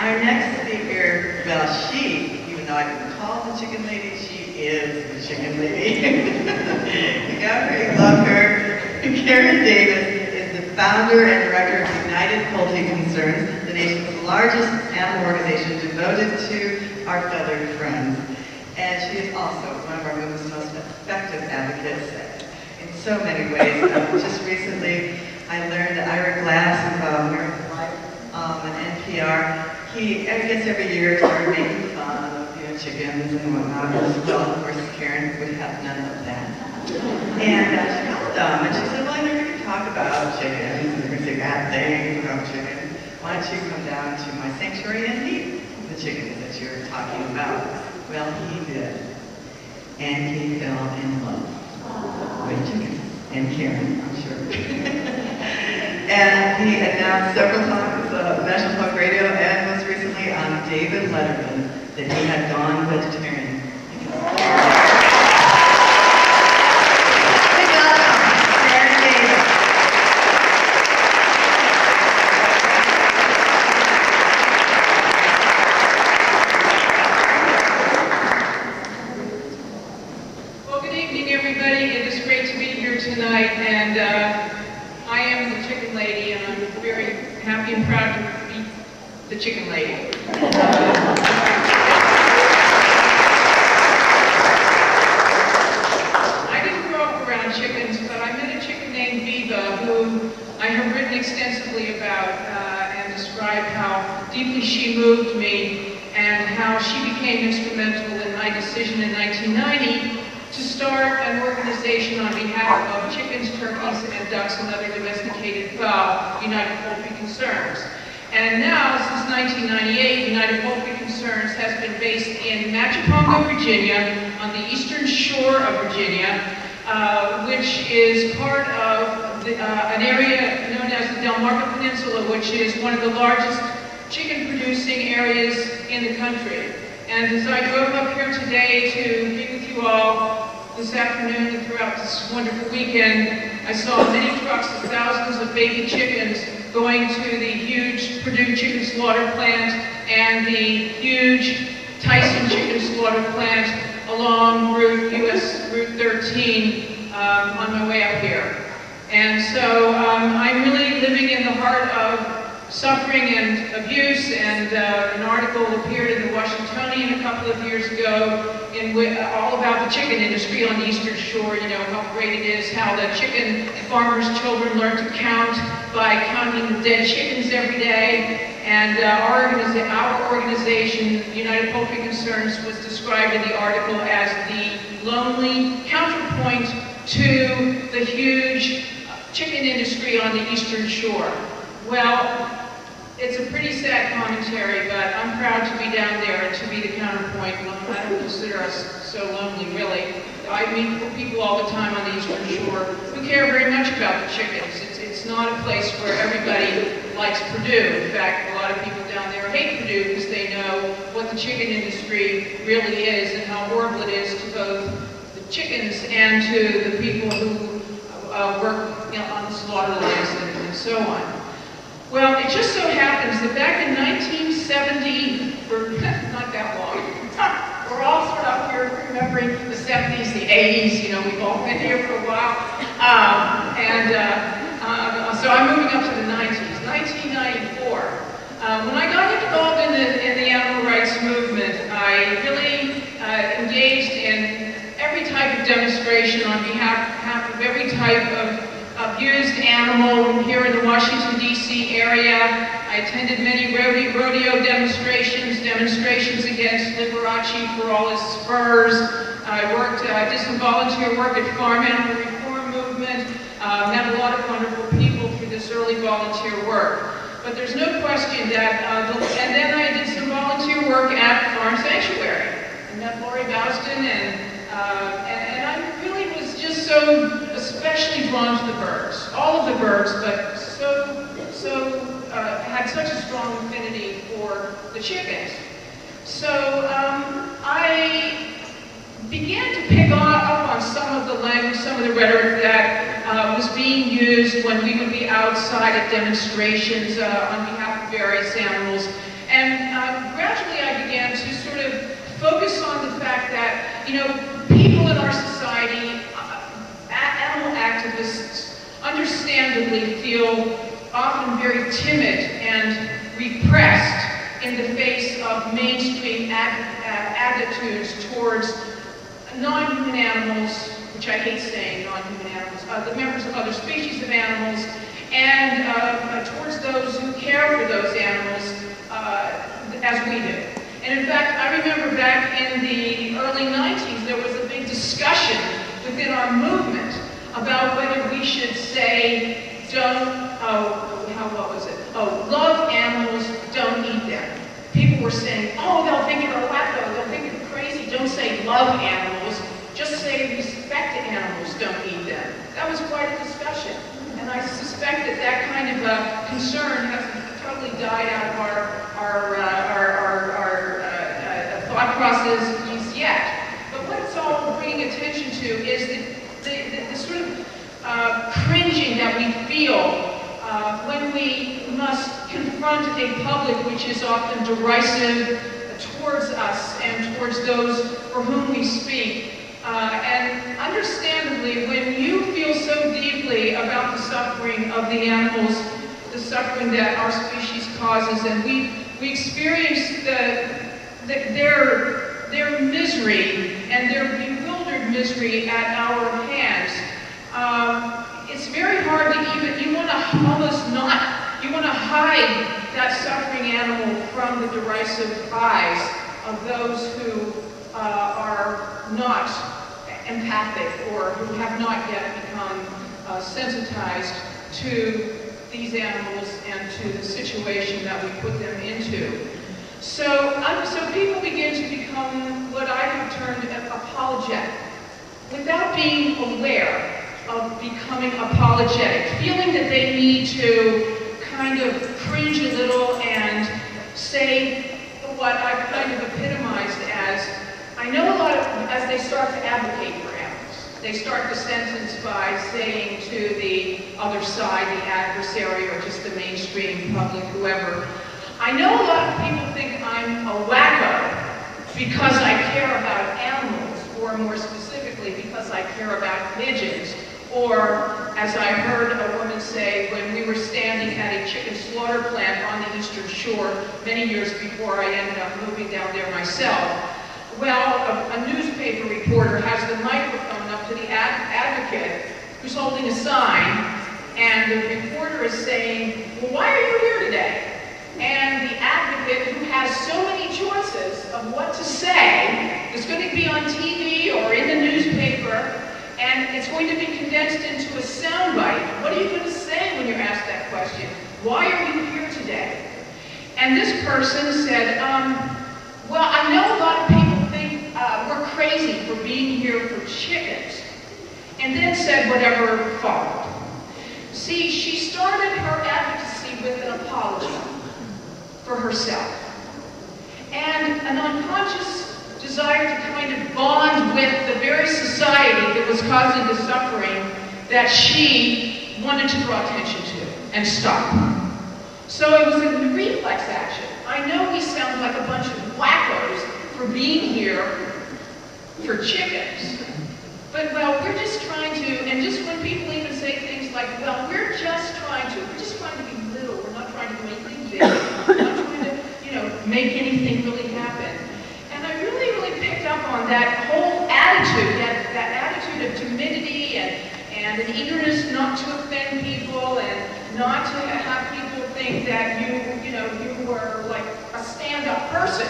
Our next speaker, well, even though I can call the chicken lady, she is the chicken lady. You got her, you love her. Karen Davis is the founder and director of United Poultry Concerns, the nation's largest animal organization devoted to our feathered friends. And she is also one of our movement's most effective advocates in so many ways. Just recently, I learned that Ira Glass of American Life on NPR, I guess every year started making fun of chickens and whatnot. Well, of course, Karen would have none of that. And she called them and she said, well, I never can talk about chickens. They're going to say bad things about chickens. Why don't you come down to my sanctuary and meet the chickens that you're talking about? Well, he did. And he fell in love with chickens. And Karen, I'm sure. And he announced several times on National Public Radio and most recently on David Letterman that he had gone vegetarian. Karen Davis. Well, good evening, everybody. It is great to be here tonight, and I am the chicken lady, and I'm very happy and proud to be the chicken lady. I didn't grow up around chickens, but I met a chicken named Viva, who I have written extensively about and described how deeply she moved me and how she became instrumental in my decision in 1990 to start an organization on behalf of chickens, turkeys, and ducks and other domesticated fowl, United Poultry Concerns. And now, since 1998, United Poultry Concerns has been based in Machipongo, Virginia, on the eastern shore of Virginia, which is part of an area known as the Delmarva Peninsula, which is one of the largest chicken-producing areas in the country. And as I drove up here today to be with you all this afternoon and throughout this wonderful weekend, I saw many trucks of thousands of baby chickens going to the huge Purdue chicken slaughter plant and the huge Tyson chicken slaughter plant along US Route 13 on my way up here. And so I'm really living in the heart of suffering and abuse, and an article appeared in the Washingtonian a couple of years ago all about the chicken industry on the Eastern Shore, how great it is, how the chicken farmers' children learn to count by counting the dead chickens every day. And our organization, United Poultry Concerns, was described in the article as the lonely counterpoint to the huge chicken industry on the Eastern Shore. Well, it's a pretty sad commentary, but I'm proud to be down there and to be the counterpoint. I don't consider us so lonely, really. I meet people all the time on the Eastern Shore who care very much about the chickens. It's not a place where everybody likes Purdue. In fact, a lot of people down there hate Purdue because they know what the chicken industry really is and how horrible it is to both the chickens and to the people who work on the slaughter lands and so on. Well, it just so happens that back in 1970, not that long, we're all sort of up here remembering the 70s, the 80s, we've all been here for a while. So I'm moving up to the 90s, 1994. When I got involved in the animal rights movement, I really engaged in every type of demonstration on behalf of every type of abused animal here in the Washington, D.C. area. I attended many rodeo demonstrations against Liberace for all his spurs. I did some volunteer work at Farm Animal Reform Movement, met a lot of wonderful people through this early volunteer work. But there's no question that, and then I did some volunteer work at Farm Sanctuary. I met Lori Bouston, and I really was just so especially drawn to the birds. All of the birds, but had such a strong affinity for the chickens. So I began to pick up on some of the language, some of the rhetoric that was being used when we would be outside at demonstrations on behalf of various animals. And that, you know, people in our society, animal activists, understandably feel often very timid and repressed in the face of mainstream attitudes towards non-human animals, which I hate saying non-human animals, the members of other species of animals, and towards those who care for those animals as we do. And in fact, I remember back in the early 90s, there was a big discussion within our movement about whether we should say, what was it? Oh, love animals, don't eat them. People were saying, oh, they'll think you're a wacko, they'll think you're crazy, don't say love animals, just say respect animals, don't eat them. That was quite a discussion. And I suspect that that kind of concern hasn't totally died out of our thought processes yet. But what it's all bringing attention to is the sort of cringing that we feel when we must confront a public which is often derisive towards us and towards those for whom we speak. And understandably, when you feel so deeply about the suffering of the animals, the suffering that our species causes, and we experience their misery and their bewildered misery at our hands, it's very hard to you want to hide that suffering animal from the derisive eyes of those who are not empathic or who have not yet become sensitized to these animals and to the situation that we put them into. So people begin to become what I have termed apologetic, without being aware of becoming apologetic, feeling that they need to kind of cringe a little and say what I've kind of epitomized as, I know a lot of, as they start to advocate for animals, they start the sentence by saying to the other side, the adversary, or just the mainstream public, whoever, I know a lot of people think I'm a wacko because I care about animals, or more specifically, because I care about pigeons. Or, as I heard a woman say when we were standing at a chicken slaughter plant on the Eastern Shore many years before I ended up moving down there myself. Well, a newspaper reporter has the microphone up to the advocate who's holding a sign, and the reporter is saying, well, why are you here today? And the advocate, who has so many choices of what to say, is going to be on TV or in the newspaper, and it's going to be condensed into a soundbite. What are you going to say when you're asked that question? Why are you here today? And this person said, well, I know a lot of people think we're crazy for being here for chickens. And then said whatever followed. See, she started her advocacy with an apology for herself. And an unconscious desire to kind of bond with the very society that was causing the suffering that she wanted to draw attention to and stop. So it was a reflex action. I know we sound like a bunch of wackos for being here for chickens, but well, we're just trying to, and just when people even say things like, well, we're just trying to be little, we're not trying to do anything big, we're not trying to, make anything really happen. And I really picked up on that whole attitude, that attitude of timidity and an eagerness not to offend people and not to have people think that you were like a stand-up person.